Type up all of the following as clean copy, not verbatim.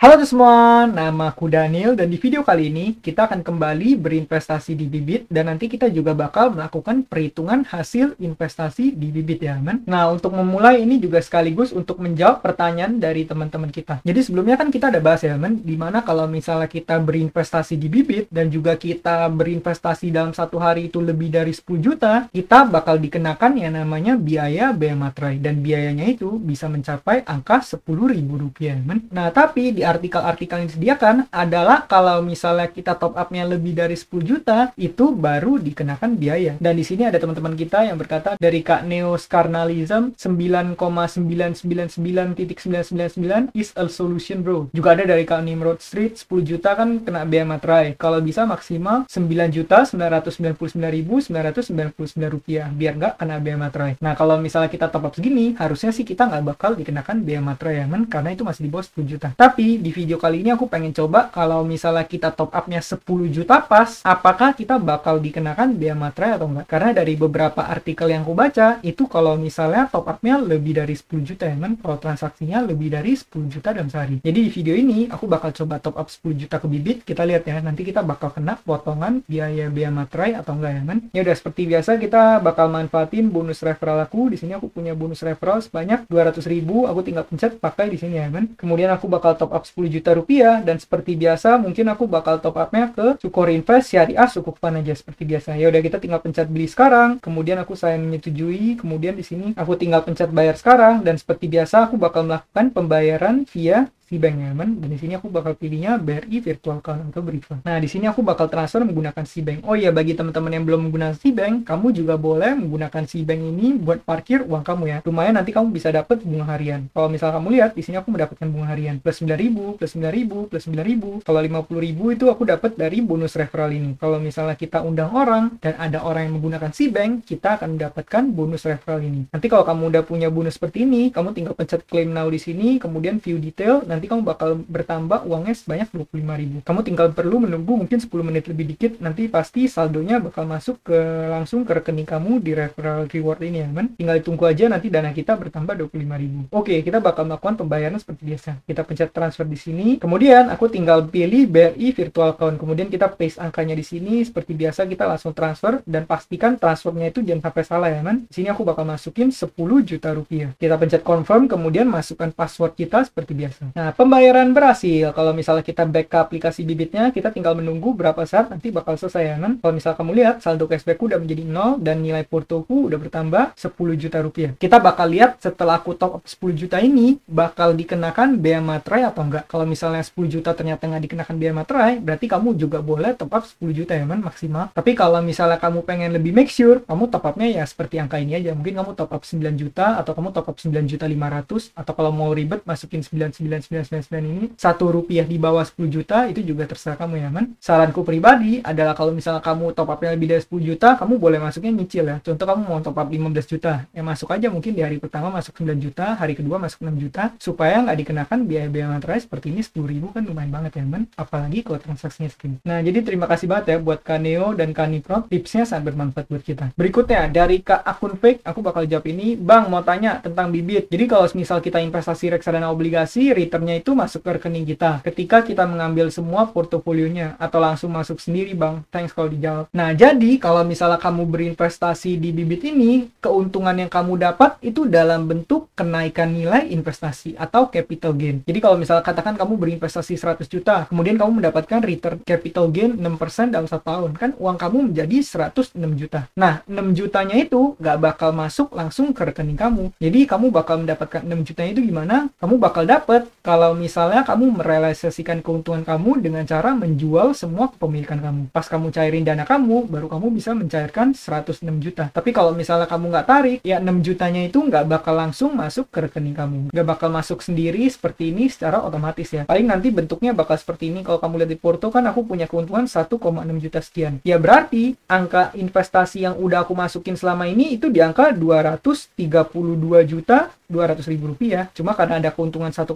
Halo semua, nama aku Daniel dan di video kali ini kita akan kembali berinvestasi di Bibit dan nanti kita juga bakal melakukan perhitungan hasil investasi di Bibit ya teman. Nah, untuk memulai ini juga sekaligus untuk menjawab pertanyaan dari teman-teman kita. Jadi sebelumnya kan kita ada bahas ya teman, dimana kalau misalnya kita berinvestasi di Bibit dan juga kita berinvestasi dalam satu hari itu lebih dari 10 juta, kita bakal dikenakan yang namanya biaya bea materai dan biayanya itu bisa mencapai angka Rp10.000 teman. Nah, tapi di artikel-artikel yang disediakan adalah kalau misalnya kita top up-nya lebih dari 10 juta, itu baru dikenakan biaya. Dan di sini ada teman-teman kita yang berkata dari Kak Neo Scarnalism 9,999.999 is a solution bro. Juga ada dari Kak Nimrod Street 10 juta kan kena biaya materai. Kalau bisa maksimal 9.999.999 rupiah biar nggak kena biaya materai. Nah, kalau misalnya kita top up segini, harusnya sih kita nggak bakal dikenakan biaya materai ya, men, karena itu masih di bawah 10 juta. Tapi di video kali ini aku pengen coba kalau misalnya kita top up-nya 10 juta pas, apakah kita bakal dikenakan biaya materai atau enggak? Karena dari beberapa artikel yang aku baca, itu kalau misalnya top up-nya lebih dari 10 juta ya, men. Kalau transaksinya lebih dari 10 juta dalam sehari. Jadi di video ini aku bakal coba top up 10 juta ke Bibit. Kita lihat ya, nanti kita bakal kena potongan biaya materai atau enggak ya, men. Ya udah, seperti biasa kita bakal manfaatin bonus referral aku. Di sini aku punya bonus referral sebanyak 200.000. Aku tinggal pencet pakai di sini ya, men. Kemudian aku bakal top up 10 juta rupiah dan seperti biasa mungkin aku bakal top up-nya ke Sukor Invest Syariah Sukukpan aja seperti biasa. Ya udah, kita tinggal pencet beli sekarang, kemudian aku sign menyetujui, kemudian di sini aku tinggal pencet bayar sekarang dan seperti biasa aku bakal melakukan pembayaran via Cbank ya, men. Dan di sini aku bakal pilihnya BRI Virtual Account atau Briva. Nah, di sini aku bakal transfer menggunakan Cbank. Oh iya, bagi teman-teman yang belum menggunakan Cbank, kamu juga boleh menggunakan Cbank ini buat parkir uang kamu ya. Lumayan nanti kamu bisa dapat bunga harian. Kalau misal kamu lihat di sini aku mendapatkan bunga harian plus 9.000, plus 9.000, plus 9.000. Kalau 50.000 itu aku dapat dari bonus referral ini. Kalau misalnya kita undang orang dan ada orang yang menggunakan Cbank, kita akan mendapatkan bonus referral ini. Nanti kalau kamu udah punya bonus seperti ini, kamu tinggal pencet claim now di sini, kemudian view detail, nanti kamu bakal bertambah uangnya sebanyak 25.000. Kamu tinggal perlu menunggu mungkin 10 menit lebih dikit, nanti pasti saldonya bakal masuk langsung ke rekening kamu di referral reward ini ya, men. Tinggal ditunggu aja nanti dana kita bertambah 25.000. Oke, kita bakal melakukan pembayaran seperti biasa. Kita pencet transfer di sini, kemudian aku tinggal pilih BRI Virtual Account, kemudian kita paste angkanya di sini. Seperti biasa kita langsung transfer dan pastikan transfernya itu jangan sampai salah ya, men. Di sini aku bakal masukin 10 juta rupiah. Kita pencet confirm, kemudian masukkan password kita seperti biasa. Nah, pembayaran berhasil. Kalau misalnya kita back ke aplikasi Bibitnya, kita tinggal menunggu berapa saat nanti bakal selesai ya, kan? Kalau misalnya kamu lihat saldo cashbackku udah menjadi 0 dan nilai portoku udah bertambah 10 juta rupiah. Kita bakal lihat setelah aku top up 10 juta ini bakal dikenakan bea materai atau enggak. Kalau misalnya 10 juta ternyata nggak dikenakan bea materai, berarti kamu juga boleh top up 10 juta ya, kan? Maksimal. Tapi kalau misalnya kamu pengen lebih make sure, kamu top upnya ya seperti angka ini aja. Mungkin kamu top up 9 juta atau kamu top up 9.500.000 atau kalau mau ribet masukin 99999 ini Rp1 di bawah 10 juta, itu juga terserah kamu ya, man. Saranku pribadi adalah kalau misalnya kamu top up-nya lebih dari 10 juta, kamu boleh masuknya nyicil ya. Contoh kamu mau top up 15 juta, ya masuk aja mungkin di hari pertama masuk 9 juta, hari kedua masuk 6 juta, supaya nggak dikenakan biaya materai seperti ini. 10.000 kan lumayan banget ya, man. Apalagi kalau transaksinya segini. Nah, jadi terima kasih banget ya buat Kak Neo dan Kak Niprot, tipsnya sangat bermanfaat buat kita. Berikutnya dari Kak akun fake, aku bakal jawab ini. Bang, mau tanya tentang Bibit. Jadi kalau misal kita investasi reksadana obligasi, returnnya itu masuk ke rekening kita ketika kita mengambil semua portofolionya atau langsung masuk sendiri, bang? Thanks kalau dijawab. Nah, jadi kalau misalnya kamu berinvestasi di Bibit ini, keuntungan yang kamu dapat itu dalam bentuk kenaikan nilai investasi atau capital gain. Jadi kalau misalnya katakan kamu berinvestasi 100 juta, kemudian kamu mendapatkan return capital gain 6% dalam 1 tahun, kan uang kamu menjadi 106 juta. Nah, 6 jutanya itu nggak bakal masuk langsung ke rekening kamu. Jadi kamu bakal mendapatkan 6 jutanya itu gimana? Kamu bakal dapat kalau misalnya kamu merealisasikan keuntungan kamu dengan cara menjual semua kepemilikan kamu. Pas kamu cairin dana kamu, baru kamu bisa mencairkan 106 juta. Tapi kalau misalnya kamu nggak tarik, ya 6 jutanya itu nggak bakal langsung masuk ke rekening kamu. Nggak bakal masuk sendiri seperti ini secara otomatis ya. Paling nanti bentuknya bakal seperti ini. Kalau kamu lihat di Porto kan aku punya keuntungan 1,6 juta sekian. Ya berarti angka investasi yang udah aku masukin selama ini itu di angka 232 juta 200.000 rupiah. Cuma karena ada keuntungan 1,6,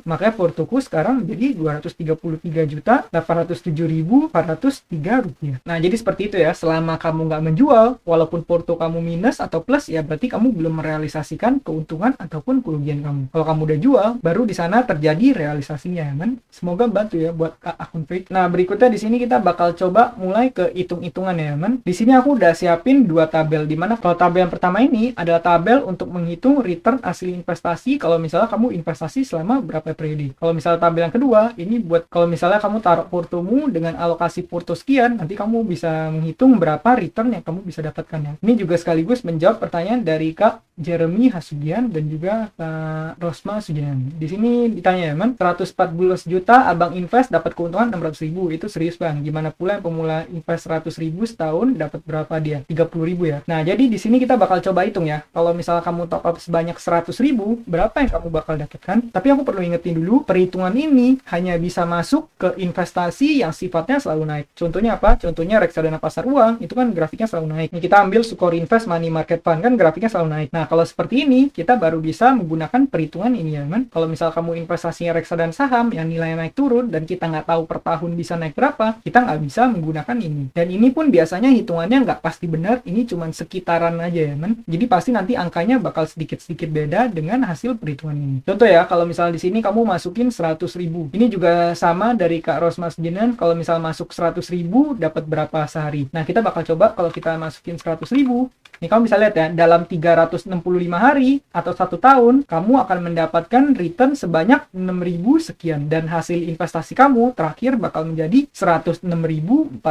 makanya portoku sekarang menjadi Rp233.807.403. Nah, jadi seperti itu ya. Selama kamu nggak menjual, walaupun porto kamu minus atau plus, ya berarti kamu belum merealisasikan keuntungan ataupun kerugian kamu. Kalau kamu udah jual, baru di sana terjadi realisasinya ya kan. Semoga bantu ya buat akun trade. Nah, berikutnya di sini kita bakal coba mulai ke hitung-hitungan ya kan. Di sini aku udah siapin dua tabel, dimana kalau tabel yang pertama ini adalah tabel untuk menghitung return hasil investasi kalau misalnya kamu investasi selama berapa periode. Kalau misalnya tabel yang kedua ini buat kalau misalnya kamu taruh portomu dengan alokasi porto sekian, nanti kamu bisa menghitung berapa return yang kamu bisa dapatkan ya. Ini juga sekaligus menjawab pertanyaan dari Kak Jeremy Hasugian dan juga Kak Rosma Sugian. Di sini ditanya ya man, 114 juta abang invest dapat keuntungan 600.000, itu serius bang? Gimana pula yang pemula invest 100.000 setahun dapat berapa dia? 30.000 ya. Nah, jadi di sini kita bakal coba hitung ya. Kalau misalnya kamu top up sebanyak 100.000, berapa yang kamu bakal dapatkan? Tapi aku perlu ingetin dulu, perhitungan ini hanya bisa masuk ke investasi yang sifatnya selalu naik. Contohnya apa? Contohnya reksadana pasar uang, itu kan grafiknya selalu naik. Ini kita ambil Sukor Invest Money Market Fund, kan grafiknya selalu naik. Nah, kalau seperti ini, kita baru bisa menggunakan perhitungan ini ya kan. Kalau misal kamu investasinya reksadana saham yang nilainya naik turun dan kita nggak tahu per tahun bisa naik berapa, kita nggak bisa menggunakan ini. Dan ini pun biasanya hitungannya nggak pasti benar, ini cuma sekitaran aja ya kan. Jadi pasti nanti angkanya bakal sedikit-sedikit beda dengan hasil perhitungan ini. Contoh ya, kalau misalnya di sini kamu masukin 100.000. Ini juga sama dari Kak Rosmas Jenan, kalau misal masuk 100.000 dapat berapa sehari. Nah, kita bakal coba kalau kita masukin 100.000. Ini kamu bisa lihat ya, dalam 365 hari atau 1 tahun, kamu akan mendapatkan return sebanyak 6.000 sekian. Dan hasil investasi kamu terakhir bakal menjadi 106.450.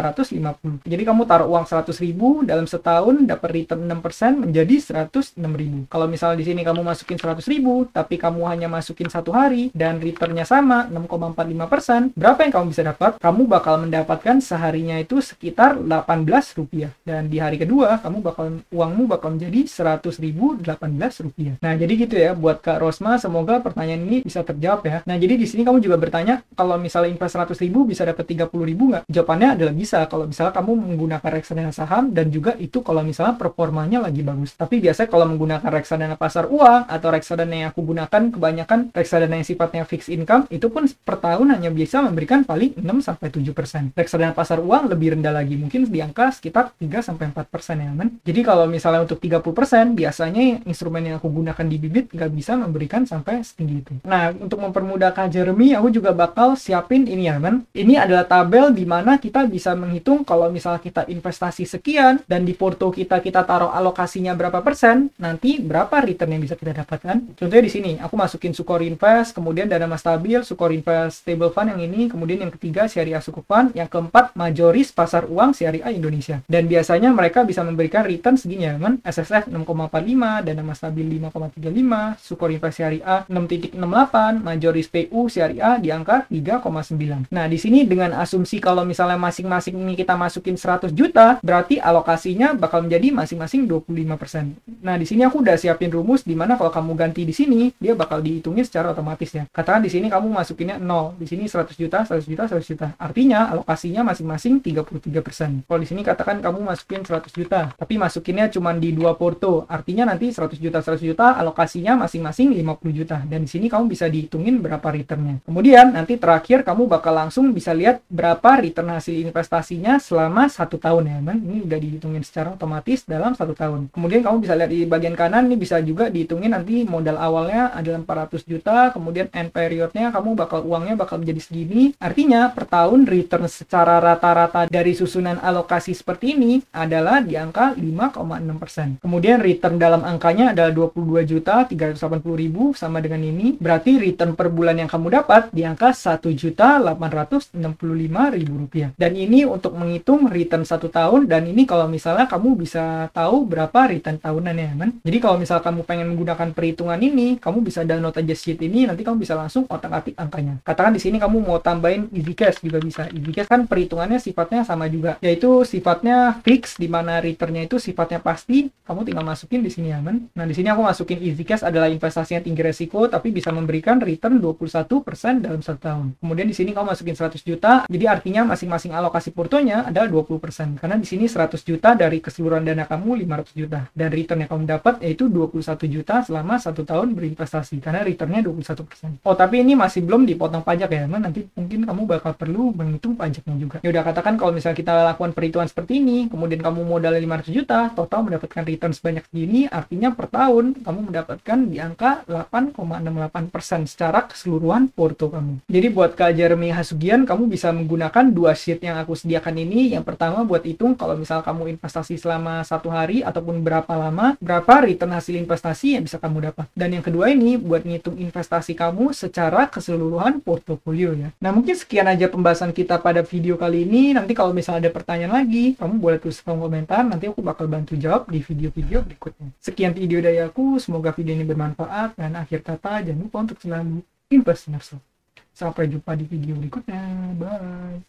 Jadi kamu taruh uang 100.000 dalam setahun dapat return 6% menjadi 106.000. Kalau misal di sini kamu masukin 100.000, tapi kamu hanya masukin 1 hari dan returnnya sama 6,45%, berapa yang kamu bisa dapat? Kamu bakal mendapatkan seharinya itu sekitar Rp18. Dan di hari kedua, uangmu bakal menjadi Rp100.018. Nah, jadi gitu ya buat Kak Rosma, semoga pertanyaan ini bisa terjawab ya. Nah, jadi di sini kamu juga bertanya, kalau misalnya invest 100.000 bisa dapat 30.000 nggak? Jawabannya adalah bisa, kalau misalnya kamu menggunakan reksadana saham dan juga itu kalau misalnya performanya lagi bagus. Tapi biasanya kalau menggunakan reksadana pasar uang atau reksadana yang aku gunakan, kebanyakan reksadana yang sifatnya fixed income, itu pun per tahun hanya bisa memberikan paling 6-7%. Reksadana pasar uang lebih rendah lagi, mungkin di angka sekitar 3-4% ya kan? Jadi kalau misalnya untuk 30%, biasanya instrumen yang aku gunakan di Bibit nggak bisa memberikan sampai setinggi itu. Nah, untuk mempermudah Kak Jeremy, aku juga bakal siapin ini ya kan. Ini adalah tabel di mana kita bisa menghitung kalau misalnya kita investasi sekian dan di porto kita taruh alokasinya berapa persen, nanti berapa return yang bisa kita dapatkan. Contohnya di sini, aku masukin Sukor Invest, kemudian Dana Mas Stabil, Sukor Invest Stable Fund yang ini, kemudian yang ketiga Syariah Sukuk Fund, yang keempat Majoris Pasar Uang Syariah Indonesia. Dan biasanya mereka bisa memberikan return segini ya kan. SSF 6,45, Dana Mas Stabil 5,35, Sukor Invest Syariah 6,68, Majoris PU Syariah di angka 3,9. Nah, di sini dengan asumsi kalau misalnya masing-masing ini kita masukin 100 juta, berarti alokasinya bakal menjadi masing-masing 25%. Nah, di sini aku udah siapin rumus di mana kalau kamu ganti di sini, dia bakal dihitungin secara otomatis ya. Katakan di sini kamu masukinnya 0, di sini 100 juta, 100 juta, 100 juta. Artinya alokasinya masing-masing 33%. Kalau di sini katakan kamu masukin 100 juta, tapi masukinnya cuma di 2 porto, artinya nanti 100 juta alokasinya masing-masing 50 juta, dan di sini kamu bisa dihitungin berapa returnnya. Kemudian nanti terakhir kamu bakal langsung bisa lihat berapa return hasil investasinya selama 1 tahun ya kan. Ini udah dihitungin secara otomatis dalam 1 tahun. Kemudian kamu bisa lihat di bagian kanan, ini bisa juga dihitungin nanti modal awalnya adalah 400 juta, kemudian end periodnya uangnya bakal menjadi segini. Artinya per tahun return secara rata-rata dari susunan alokasi seperti ini adalah di angka 5,6%. Kemudian return dalam angkanya adalah 22.380.000 sama dengan ini. Berarti return per bulan yang kamu dapat di angka Rp1.865.000. Dan ini untuk menghitung return 1 tahun, dan ini kalau misalnya kamu bisa tahu berapa return tahunannya kan. Jadi kalau misalnya kamu pengen menggunakan perhitungan ini, kamu bisa download aja sheet ini, nanti kamu bisa langsung otak-atik angkanya. Katakan di sini kamu mau tambahin easy cash juga bisa. Easy cash kan perhitungannya sifatnya sama juga, yaitu sifatnya fix, di mana returnnya itu sifatnya pasti, kamu tinggal masukin di sini ya kan. Nah, di sini aku masukin easy cash adalah investasi yang tinggi resiko tapi bisa memberikan return 21% dalam 1 tahun. Kemudian di sini kamu masukin 100 juta, jadi artinya masing-masing alokasi portonya adalah 20%. Karena di sini 100 juta dari keseluruhan dana kamu 500 juta. Dan return yang kamu dapat yaitu 21 juta selama 1 tahun berinvestasi. Karena returnnya 21%. Oh, tapi ini masih belum dipotong pajak ya, teman. Nanti mungkin kamu bakal perlu menghitung pajaknya juga. Ya udah, katakan kalau misalnya kita lakukan perhitungan seperti ini, kemudian kamu modalnya 500 juta, total mendapatkan return sebanyak segini, artinya per tahun kamu mendapatkan di angka 8,68% secara keseluruhan porto kamu. Jadi buat Kak Jeremy Hasugian, kamu bisa menggunakan dua sheet yang aku sediakan ini. Yang pertama buat hitung kalau misal kamu investasi selama 1 hari ataupun berapa lama, berapa return hasil investasi yang bisa kamu dapat. Dan yang kedua ini buat ngitung investasi kamu secara keseluruhan portofolio ya. Nah, mungkin sekian aja pembahasan kita pada video kali ini. Nanti kalau misalnya ada pertanyaan lagi, kamu boleh tulis kolom komentar, nanti aku bakal bantu jawab di video-video berikutnya. Sekian video dari aku, semoga video ini bermanfaat, dan akhir kata jangan lupa untuk selalu invest in yourself. Sampai jumpa di video berikutnya. Bye.